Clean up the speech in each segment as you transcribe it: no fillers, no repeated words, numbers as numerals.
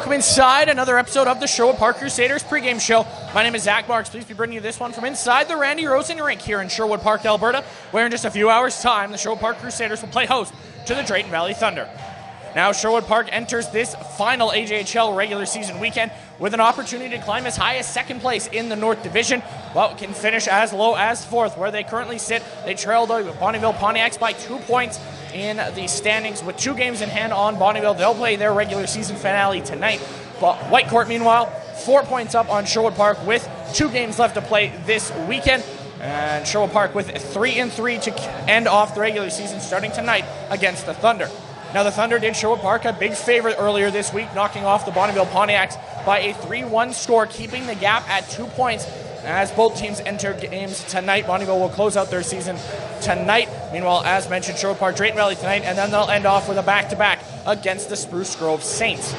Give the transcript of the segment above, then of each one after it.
Welcome inside another episode of the Sherwood Park Crusaders pregame show. My name is Zach Marks. Please be bringing you this one from inside the Randy Rosen rink here in Sherwood Park, Alberta, where in just a few hours' time, the Sherwood Park Crusaders will play host to the Drayton Valley Thunder. Now, Sherwood Park enters this final AJHL regular season weekend with an opportunity to climb as high as second place in the North Division, but can finish as low as fourth, where they currently sit. They trail the Bonnyville Pontiacs by 2 points in the standings with 2 games in hand on Bonnyville. They'll play their regular season finale tonight. But Whitecourt, meanwhile, 4 points up on Sherwood Park with 2 games left to play this weekend. And Sherwood Park with 3-3 to end off the regular season starting tonight against the Thunder. Now, the Thunder did Sherwood Park a big favor earlier this week, knocking off the Bonnyville Pontiacs by a 3-1 score, keeping the gap at 2 points. As both teams enter games tonight, Bonnyville will close out their season tonight. Meanwhile, as mentioned, Sherwood Park, Drayton Valley tonight, and then they'll end off with a back-to-back against the Spruce Grove Saints.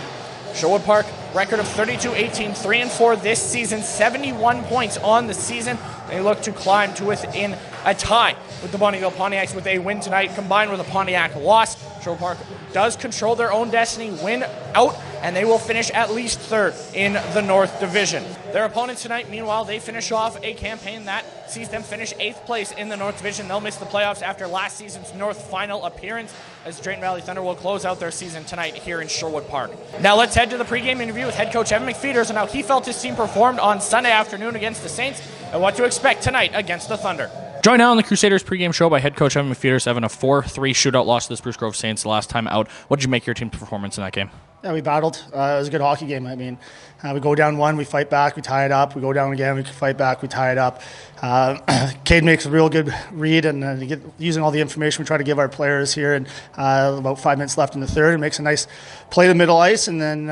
Sherwood Park, record of 32-18, 3-4 this season, 71 points on the season. They look to climb to within a tie with the Bonnyville Pontiacs with a win tonight, combined with a Pontiac loss. Sherwood Park does control their own destiny, win out, and they will finish at least third in the North Division. Their opponents tonight, meanwhile, they finish off a campaign that sees them finish 8th place in the North Division. They'll miss the playoffs after last season's North final appearance, as Drayton Valley Thunder will close out their season tonight here in Sherwood Park. Now let's head to the pregame interview with head coach Evan McFeeters on how he felt his team performed on Sunday afternoon against the Saints and what to expect tonight against the Thunder. Joined now on the Crusaders pregame show by head coach Evan McFeeters. Evan, a 4-3 shootout loss to the Spruce Grove Saints the last time out. What did you make your team's performance in that game? Yeah, we battled. It was a good hockey game. I mean, we go down 1, we fight back, we tie it up. We go down again, we fight back, we tie it up. Cade makes a real good read, and using all the information we try to give our players here. And about 5 minutes left in the third, and makes a nice play to middle ice. And then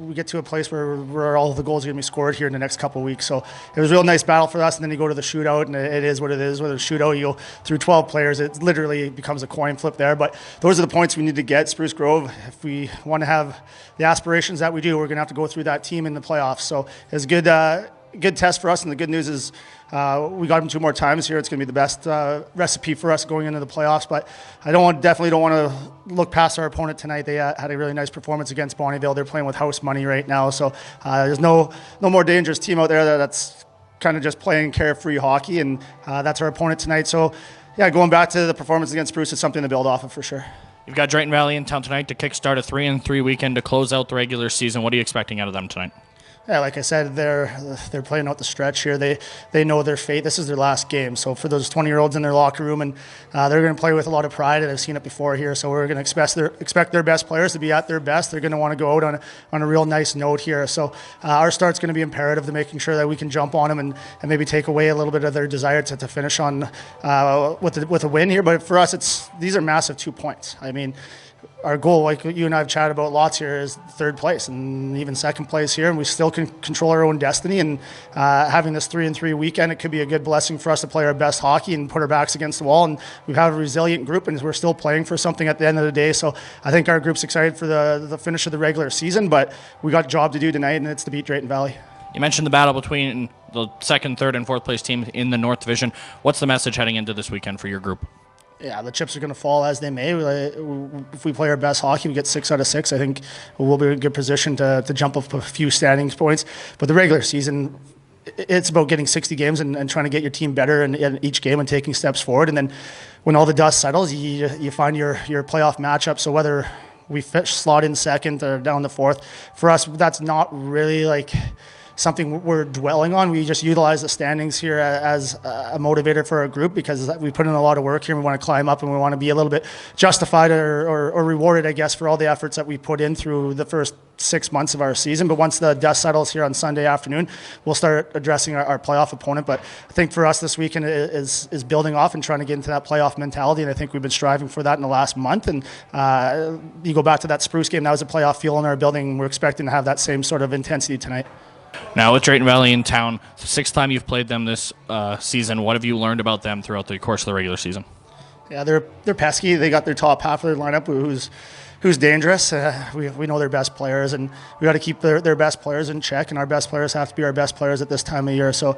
we get to a place where all of the goals are going to be scored here in the next couple of weeks. So it was a real nice battle for us. And then you go to the shootout, and it is what it is. With a shootout, you go through 12 players. It literally becomes a coin flip there. But those are the points we need to get. Spruce Grove, if we want to have the aspirations that we do, we're going to have to go through that team in the playoffs. So it's a good test for us, and the good news is we got them 2 more times here. It's going to be the best recipe for us going into the playoffs. But I definitely don't want to look past our opponent tonight. They had a really nice performance against Bonnyville. They're playing with house money right now, so there's no more dangerous team out there that's kind of just playing carefree hockey, and that's our opponent tonight. So yeah, going back to the performance against Spruce is something to build off of for sure. You've got Drayton Valley in town tonight to kickstart a 3-3 weekend to close out the regular season. What are you expecting out of them tonight? Yeah, like I said, they're playing out the stretch here. They know their fate. This is their last game. So for those 20-year-olds in their locker room, and they're going to play with a lot of pride. And I've seen it before here. So we're going to expect their best players to be at their best. They're going to want to go out on a real nice note here. So our start's going to be imperative to making sure that we can jump on them and maybe take away a little bit of their desire to finish on with a win here. But for us, these are massive 2 points. I mean, our goal, like you and I have chatted about lots here, is third place and even second place here, and we still can control our own destiny. And having this 3-3 weekend, it could be a good blessing for us to play our best hockey and put our backs against the wall. And we have a resilient group, and we're still playing for something at the end of the day. So I think our group's excited for the finish of the regular season, but we got a job to do tonight, and it's to beat Drayton Valley. You mentioned the battle between the second, third, and fourth place teams in the North Division. What's the message heading into this weekend for your group? Yeah, the chips are going to fall as they may. If we play our best hockey, we get 6 out of 6. I think we'll be in a good position to jump up a few standings points. But the regular season, it's about getting 60 games and trying to get your team better in each game and taking steps forward. And then when all the dust settles, you find your playoff matchup. So whether we slot in second or down the fourth, for us, that's not really like something we're dwelling on. We just utilize the standings here as a motivator for our group, because we put in a lot of work here. We want to climb up, and we want to be a little bit justified or rewarded, I guess, for all the efforts that we put in through the first 6 months of our season. But once the dust settles here on Sunday afternoon, we'll start addressing our playoff opponent. But I think for us this weekend is building off and trying to get into that playoff mentality, and I think we've been striving for that in the last month. And you go back to that Spruce game, that was a playoff feel in our building. We're expecting to have that same sort of intensity tonight. Now, with Drayton Valley in town, the 6th time you've played them this season, what have you learned about them throughout the course of the regular season? Yeah, they're pesky. They got their top half of their lineup who's dangerous. We know their best players, and we got to keep their best players in check, and our best players have to be our best players at this time of year. So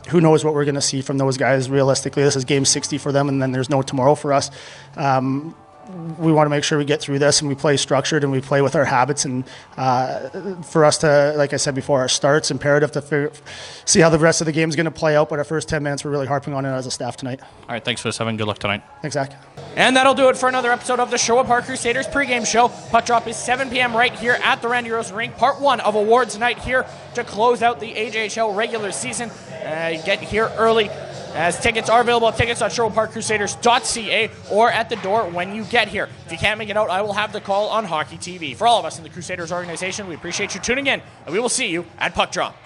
who knows what we're going to see from those guys realistically. This is game 60 for them, and then there's no tomorrow for us. we want to make sure we get through this and we play structured and we play with our habits. And for us to, like I said before, our start's imperative to see how the rest of the game is going to play out. But our first 10 minutes, we're really harping on it as a staff tonight. All right, thanks for this, Evan. Good luck tonight. Thanks, Zach. And that'll do it for another episode of the Sherwood Park Crusaders pregame show. Puck drop is 7 p.m. right here at the Randy Rosen Rink. Part 1 of awards night here to close out the AJHL regular season. Get here early, as tickets are available at tickets.sherwoodparkcrusaders.ca or at the door when you get here. If you can't make it out, I will have the call on Hockey TV. For all of us in the Crusaders organization, we appreciate you tuning in, and we will see you at puck drop.